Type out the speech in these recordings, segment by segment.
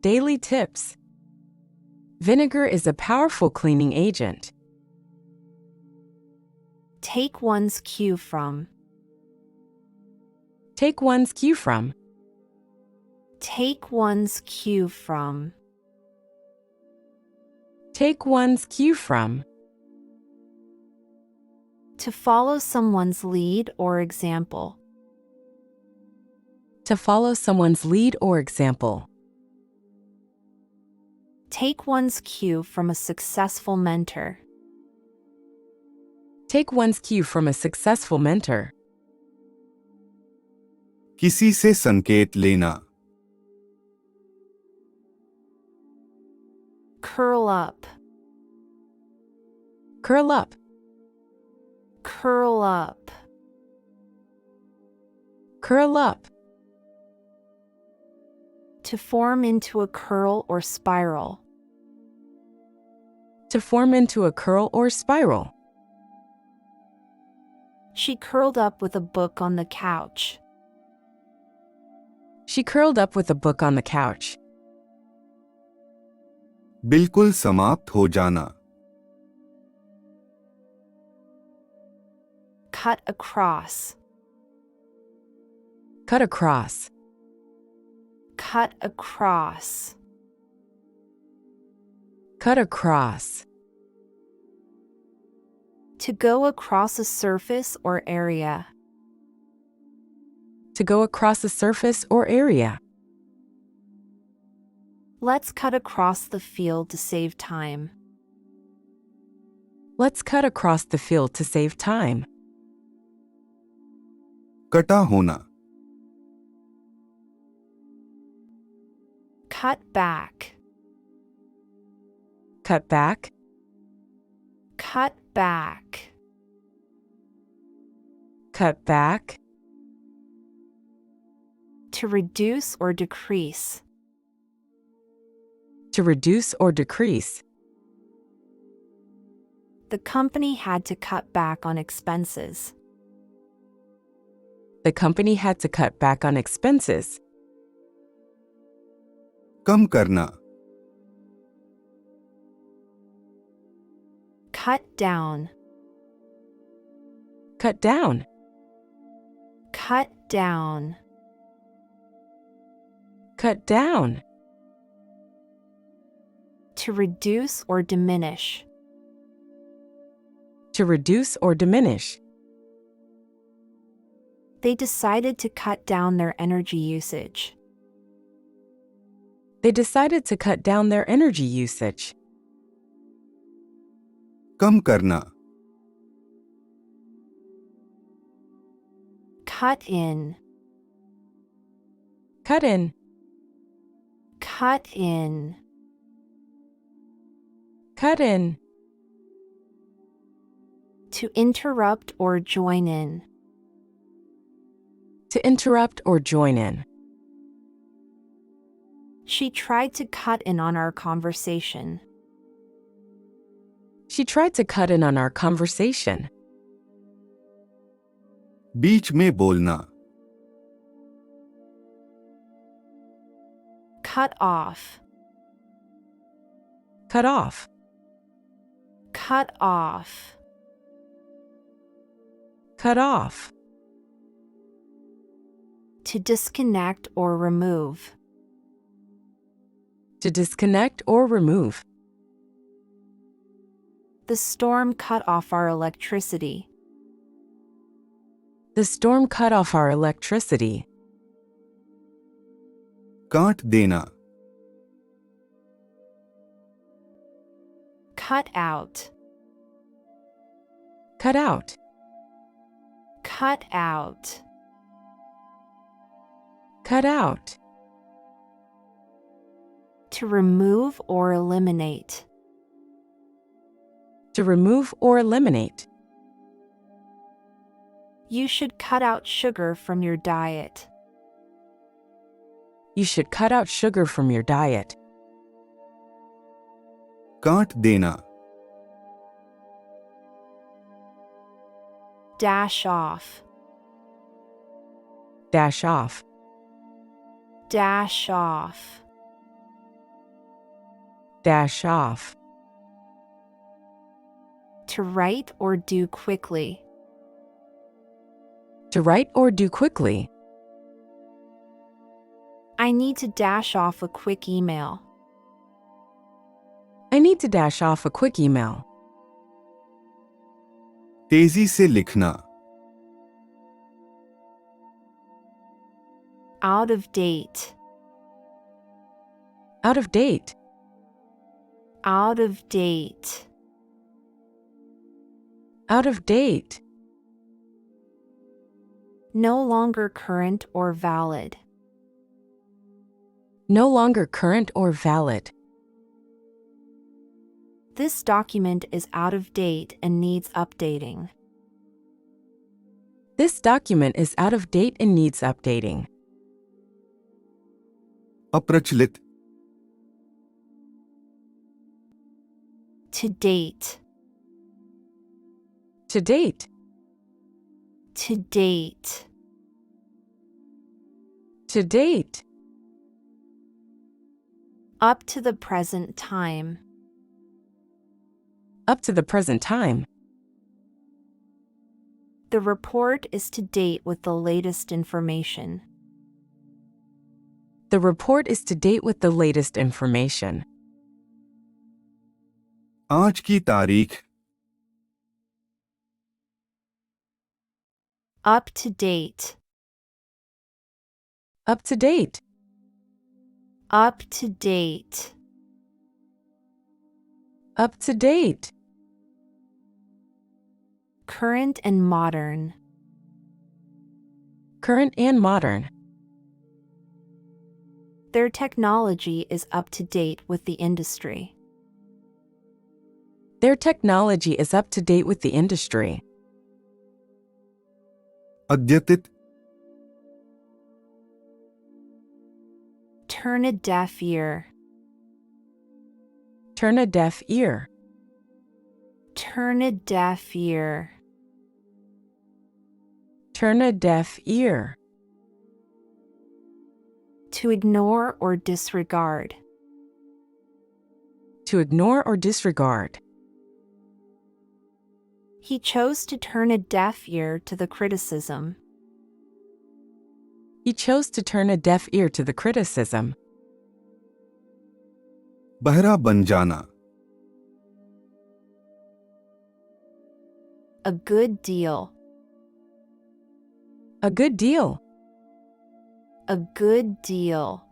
Daily tips. Vinegar is a powerful cleaning agent. Take one's cue from. Take one's cue from. Take one's cue from. Take one's cue from. To follow someone's lead or example. To follow someone's lead or example. Take one's cue from a successful mentor. Take one's cue from a successful mentor. किसी से संकेत लेना. Curl up. Curl up. Curl up. Curl up. To form into a curl or spiral. To form into a curl or spiral. She curled up with a book on the couch. She curled up with a book on the couch. बिल्कुल समाप्त हो जाना. Cut across. Cut across. Cut across. Cut across. To go across a surface or area. To go across a surface or area. Let's cut across the field to save time. Let's cut across the field to save time. कटा होना. Cut back. Cut back. Cut back. Cut back. To reduce or decrease. To reduce or decrease. The company had to cut back on expenses. The company had to cut back on expenses. कम करना. Cut down. Cut down. Cut down. Cut down. To reduce or diminish. To reduce or diminish. They decided to cut down their energy usage. They decided to cut down their energy usage. कम करना. Cut in. Cut in. Cut in. Cut in. To interrupt or join in. To interrupt or join in. She tried to cut in on our conversation. She tried to cut in on our conversation. बीच में बोलना. Cut off. Cut off. Cut off. Cut off. To disconnect or remove. To disconnect or remove. The storm cut off our electricity. The storm cut off our electricity. काट देना. Cut out. Cut out. Cut out. Cut out. To remove or eliminate. To remove or eliminate. You should cut out sugar from your diet. You should cut out sugar from your diet. काट देना. Dash off. Dash off. Dash off. Dash off. To write or do quickly. To write or do quickly. I need to dash off a quick email. I need to dash off a quick email. तेजी से लिखना. Out of date. Out of date. Out of date. Out of date. No longer current or valid. No longer current or valid. This document is out of date and needs updating. This document is out of date and needs updating. अप्रचलित. To date. To date. To date. To date. Up to the present time. Up to the present time. The report is to date with the latest information. The report is to date with the latest information. आज की तारीख. Up to date. Up to date. Up to date. Up to date. Current and modern. Current and modern. Their technology is up to date with the industry. Their technology is up to date with the industry. अद्यतित. Turn a deaf ear. Turn a deaf ear. Turn a deaf ear. Turn a deaf ear. To ignore or disregard. To ignore or disregard. He chose to turn a deaf ear to the criticism. He chose to turn a deaf ear to the criticism. बहरा बन जाना. A good deal. A good deal. A good deal.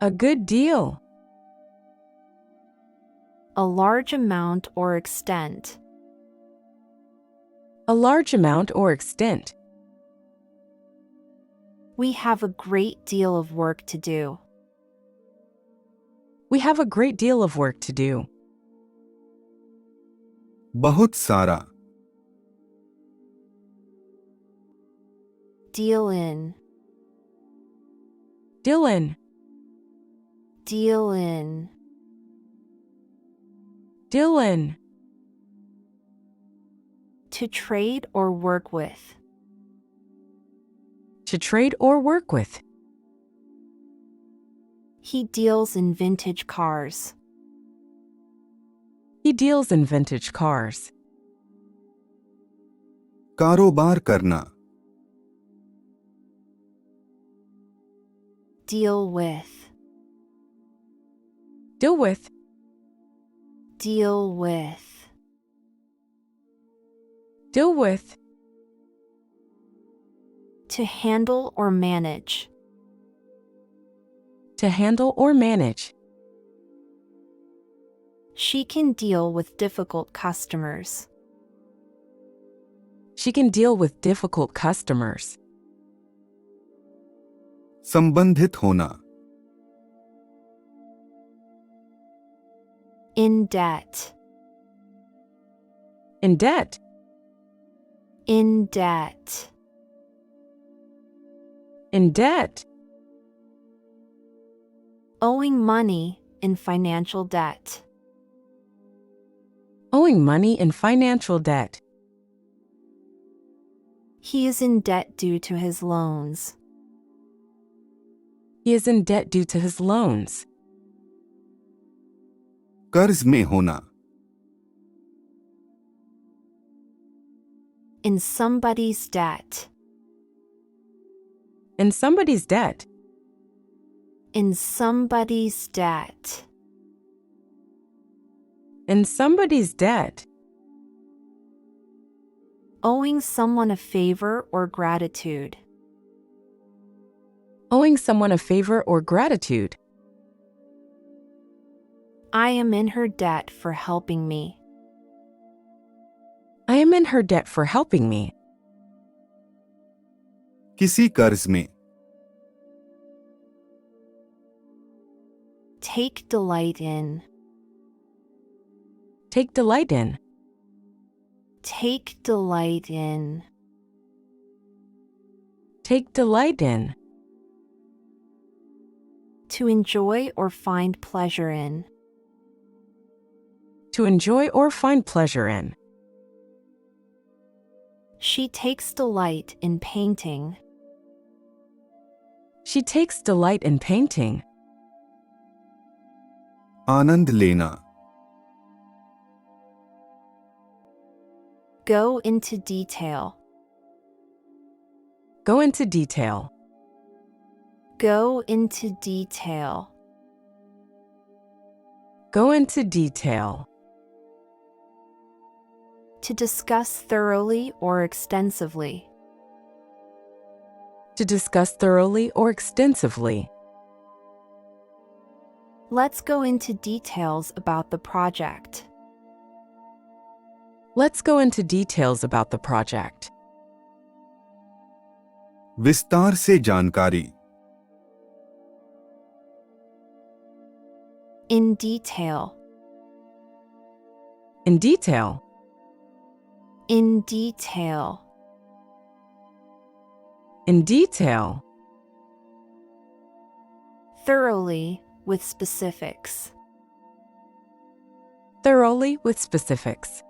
A good deal. A large amount or extent. A large amount or extent. We have a great deal of work to do. We have a great deal of work to do. बहुत सारा. Deal in. Deal in. Deal in. Deal in. To trade or work with. To trade or work with. He deals in vintage cars. He deals in vintage cars. कारोबार करना. Deal with. Deal with. Deal with. Deal with. To handle or manage. To handle or manage. She can deal with difficult customers. She can deal with difficult customers. संबंधित होना. In debt. In debt. In debt. In debt. Owing money in financial debt. Owing money in financial debt. He is in debt due to his loans. He is in debt due to his loans. कर्ज में होना, In somebody's debt. In somebody's debt. In somebody's debt. In somebody's debt. Owing someone a favor or gratitude. Owing someone a favor or gratitude. I am in her debt for helping me. I am in her debt for helping me. किसी कर्ज में, Take delight in. Take delight in. Take delight in. Take delight in. To enjoy or find pleasure in. To enjoy or find pleasure in. She takes delight in painting. She takes delight in painting. आनंद लेना, Go into detail. Go into detail. Go into detail. Go into detail. To discuss thoroughly or extensively. To discuss thoroughly or extensively. Let's go into details about the project. Let's go into details about the project. विस्तार से जानकारी, In detail. In detail. In detail. In detail. Thoroughly, with specifics. Thoroughly with specifics.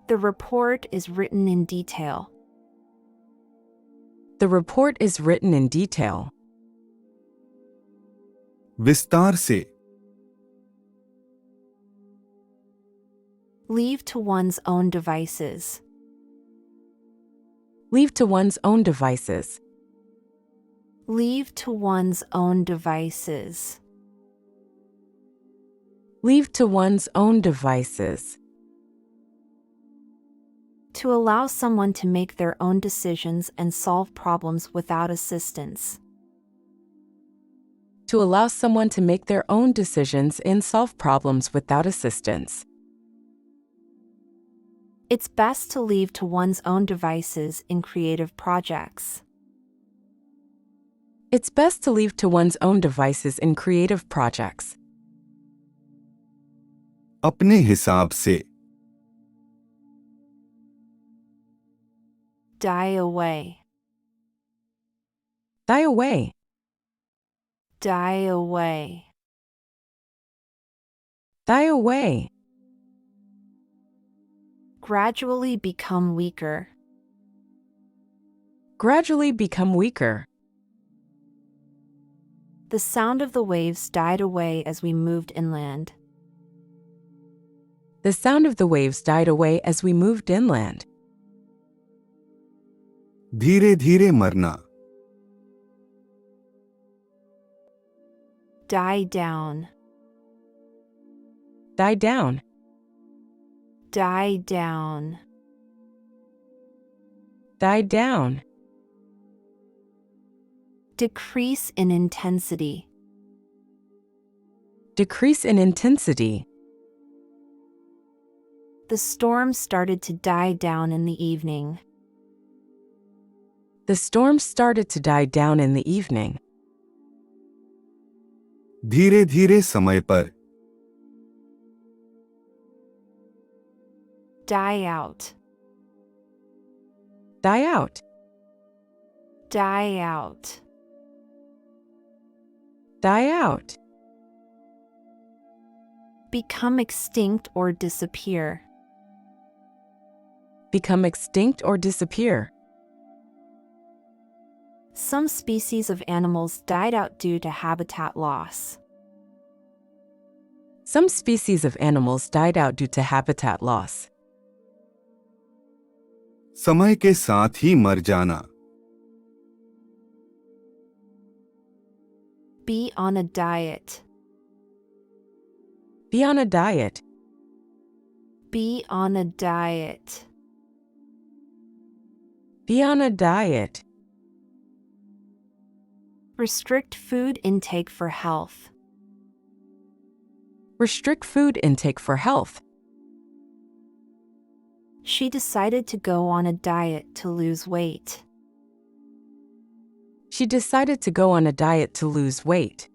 The report is written in detail. The report is written in detail. विस्तार से, Leave to one's own devices. Leave to one's own devices. Leave to one's own devices. Leave to one's own devices. To allow someone to make their own decisions and solve problems without assistance. To allow someone to make their own decisions and solve problems without assistance. It's best to leave to one's own devices in creative projects. It's best to leave to one's own devices in creative projects. अपने हिसाब से, Die away. Die away. Die away. Die away. Gradually become weaker. Gradually become weaker. The sound of the waves died away as we moved inland. The sound of the waves died away as we moved inland. धीरे धीरे मरना, Die down. Die down. Die down. Die down. Decrease in intensity. Decrease in intensity. The storm started to die down in the evening. The storm started to die down in the evening. धीरे धीरे समय पर, Die out. Die out. Die out. Die out. Become extinct or disappear. Become extinct or disappear. Some species of animals died out due to habitat loss. Some species of animals died out due to habitat loss. समय के साथ ही मर जाना. Be on a diet. Be on a diet. Be on a diet. Be on a diet. Restrict food intake for health. Restrict food intake for health. She decided to go on a diet to lose weight. She decided to go on a diet to lose weight.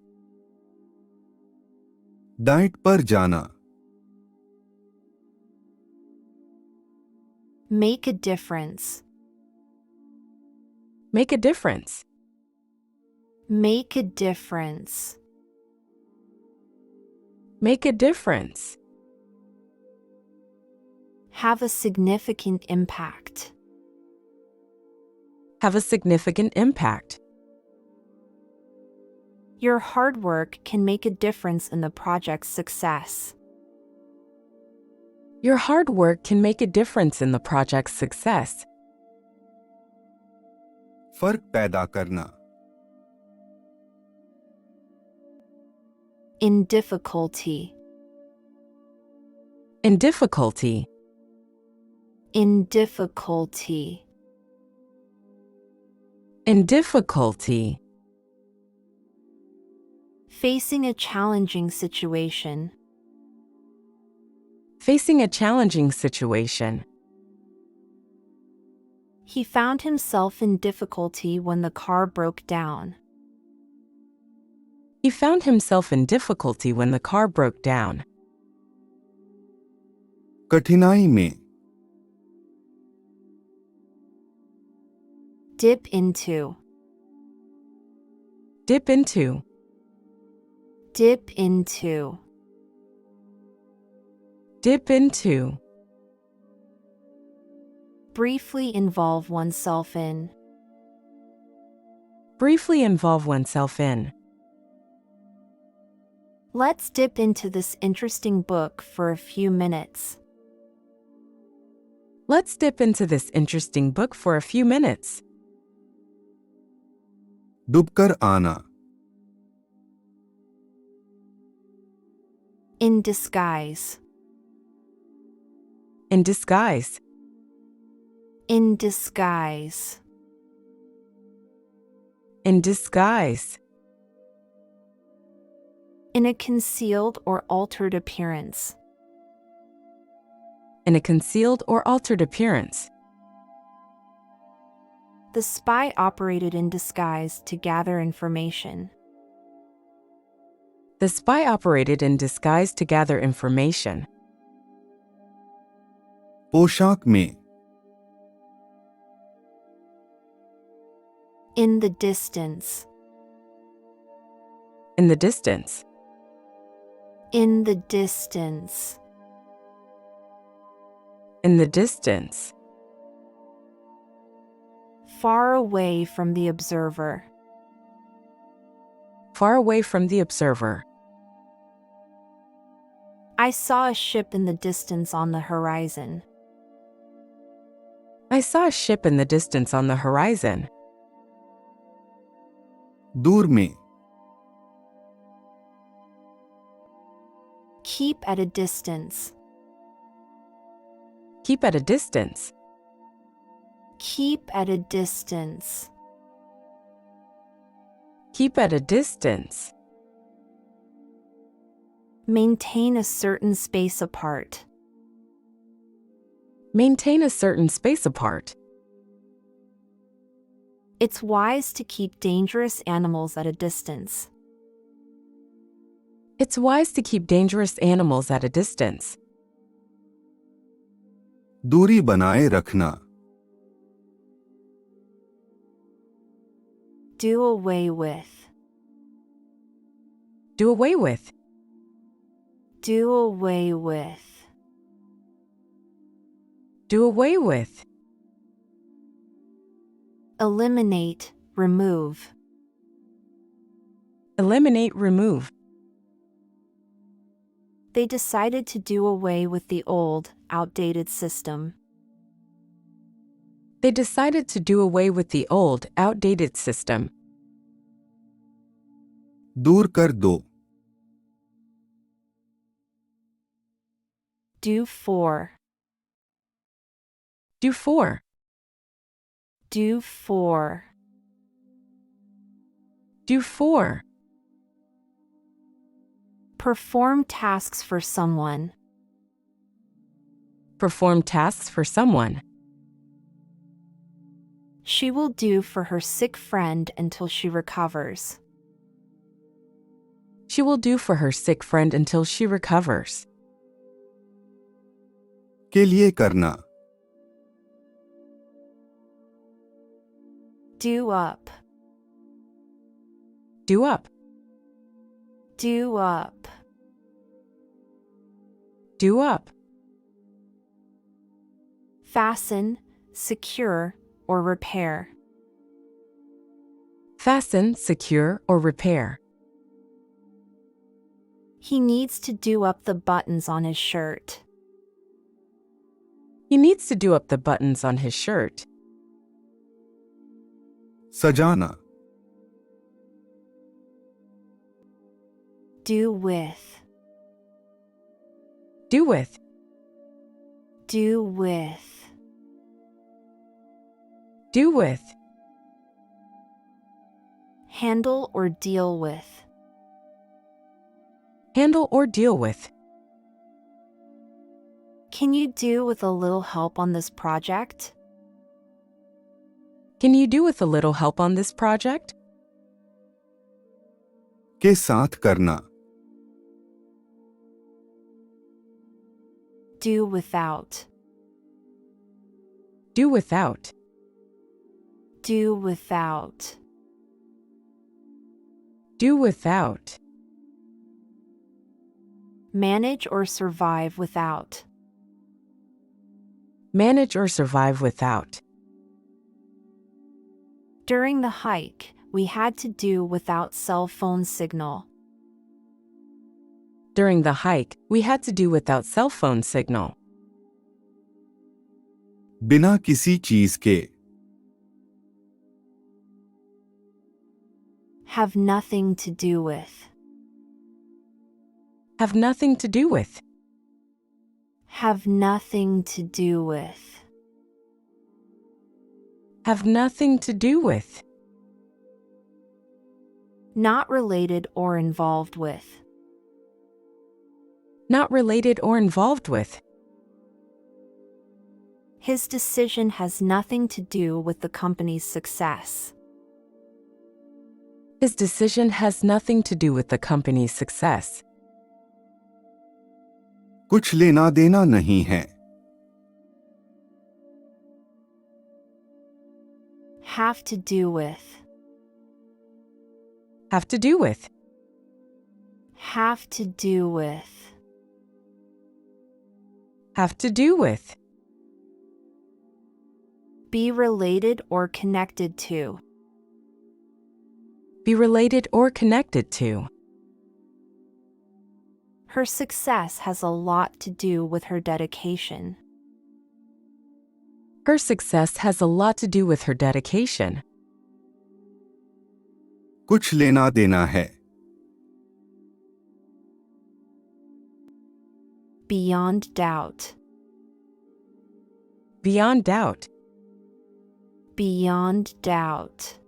Diet पर जाना. Make a difference. Make a difference. Make a difference. Make a difference. Have a significant impact. Have a significant impact. Your hard work can make a difference in the project's success. Your hard work can make a difference in the project's success. फर्क पैदा करना. In difficulty. In difficulty. In difficulty. In difficulty. Facing a challenging situation. Facing a challenging situation. He found himself in difficulty when the car broke down. He found himself in difficulty when the car broke down. कठिनाई में. Dip into. Dip into. Dip into. Dip into. Briefly involve oneself in. Briefly involve oneself in. Let's dip into this interesting book for a few minutes. Let's dip into this interesting book for a few minutes. डूबकर आना. In disguise. In disguise. In disguise. In disguise. In a concealed or altered appearance. In a concealed or altered appearance. The spy operated in disguise to gather information. The spy operated in disguise to gather information. पोशाक में. In the distance. In the distance. In the distance. In the distance. Far away from the observer. Far away from the observer. I saw a ship in the distance on the horizon. I saw a ship in the distance on the horizon. दूर में. Keep at a distance. Keep at a distance. Keep at a distance. Keep at a distance. Maintain a certain space apart. Maintain a certain space apart. It's wise to keep dangerous animals at a distance. It's wise to keep dangerous animals at a distance. दूरी बनाए रखना. Do away with. Do away with. Do away with. Do away with. Eliminate, remove. Eliminate, remove. They decided to do away with the old, outdated system. They decided to do away with the old, outdated system. दूर कर दो. Do for. Do for. Do for. Do for. Perform tasks for someone. Perform tasks for someone. She will do for her sick friend until she recovers. She will do for her sick friend until she recovers. के लिए करना. Do up. Do up. Do up. Do up. Fasten, secure, or repair. Fasten, secure, or repair. He needs to do up the buttons on his shirt. He needs to do up the buttons on his shirt. सजाना. Do with. Do with. Do with. Do with. Handle or deal with. Handle or deal with. Can you do with a little help on this project? Can you do with a little help on this project? के साथ करना. Do without. Do without. Do without. Do without. Manage or survive without. Manage or survive without. During the hike, we had to do without cell phone signal. During the hike, we had to do without cell phone signal. बिना किसी चीज के. Have nothing to do with. Have nothing to do with. Have nothing to do with. Have nothing to do with. Not related or involved with. Not related or involved with. His decision has nothing to do with the company's success. His decision has nothing to do with the company's success. कुछ लेना देना नहीं है. Have to do with. Have to do with. Have to do with. Have to do with. Be related or connected to. Be related or connected to. Her success has a lot to do with her dedication. Her success has a lot to do with her dedication. कुछ लेना देना है. Beyond doubt. Beyond doubt. Beyond doubt.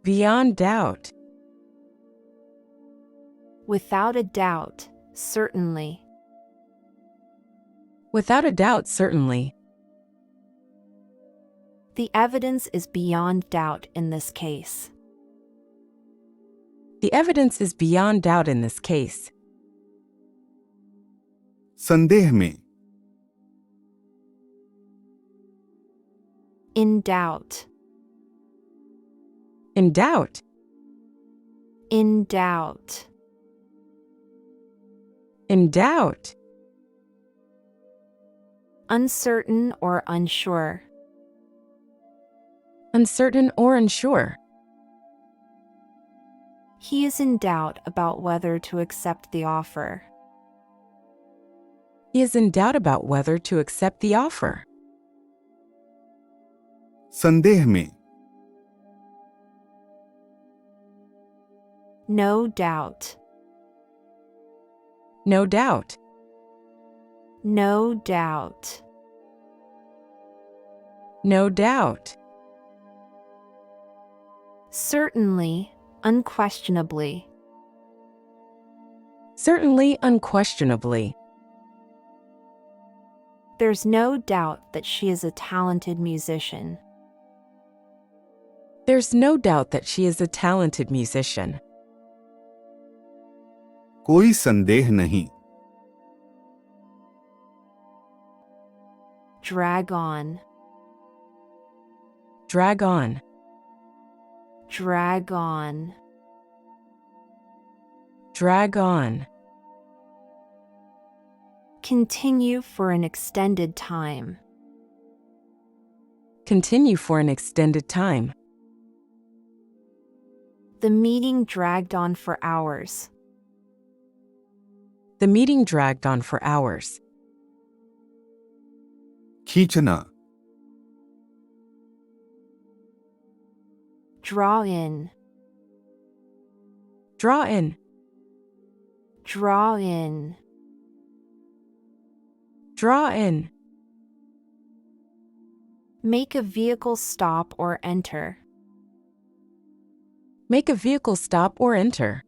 Beyond doubt. Without a doubt, certainly. Without a doubt, certainly. The evidence is beyond doubt in this case. The evidence is beyond doubt in this case. संदेह में. In doubt. In doubt. In doubt. In doubt. Uncertain or unsure. Uncertain or unsure. He is in doubt about whether to accept the offer. He is in doubt about whether to accept the offer. संदेह में. No doubt. No doubt. No doubt. No doubt. Certainly, unquestionably. Certainly, unquestionably. There's no doubt that she is a talented musician. There's no doubt that she is a talented musician. कोई संदेह नहीं. Drag on. Drag on. Drag on. Drag on. Continue for an extended time. Continue for an extended time. The meeting dragged on for hours. The meeting dragged on for hours. खींचना. Draw in. Draw in. Draw in. Draw in. Make a vehicle stop or enter. Make a vehicle stop or enter.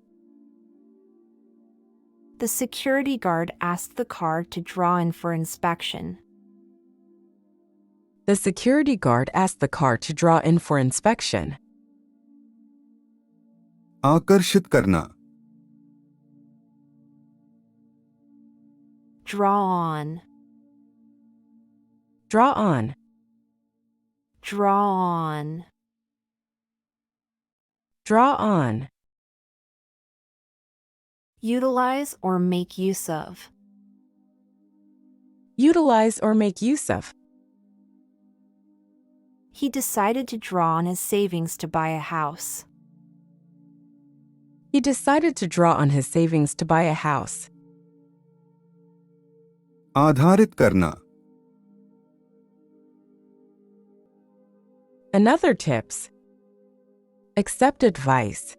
The security guard asked the car to draw in for inspection. The security guard asked the car to draw in for inspection. आकर्षित करना. Draw on. Draw on. Draw on. Draw on. Utilize or make use of. Utilize or make use of. He decided to draw on his savings to buy a house. He decided to draw on his savings to buy a house. आधारित करना. Another tips. Accept advice.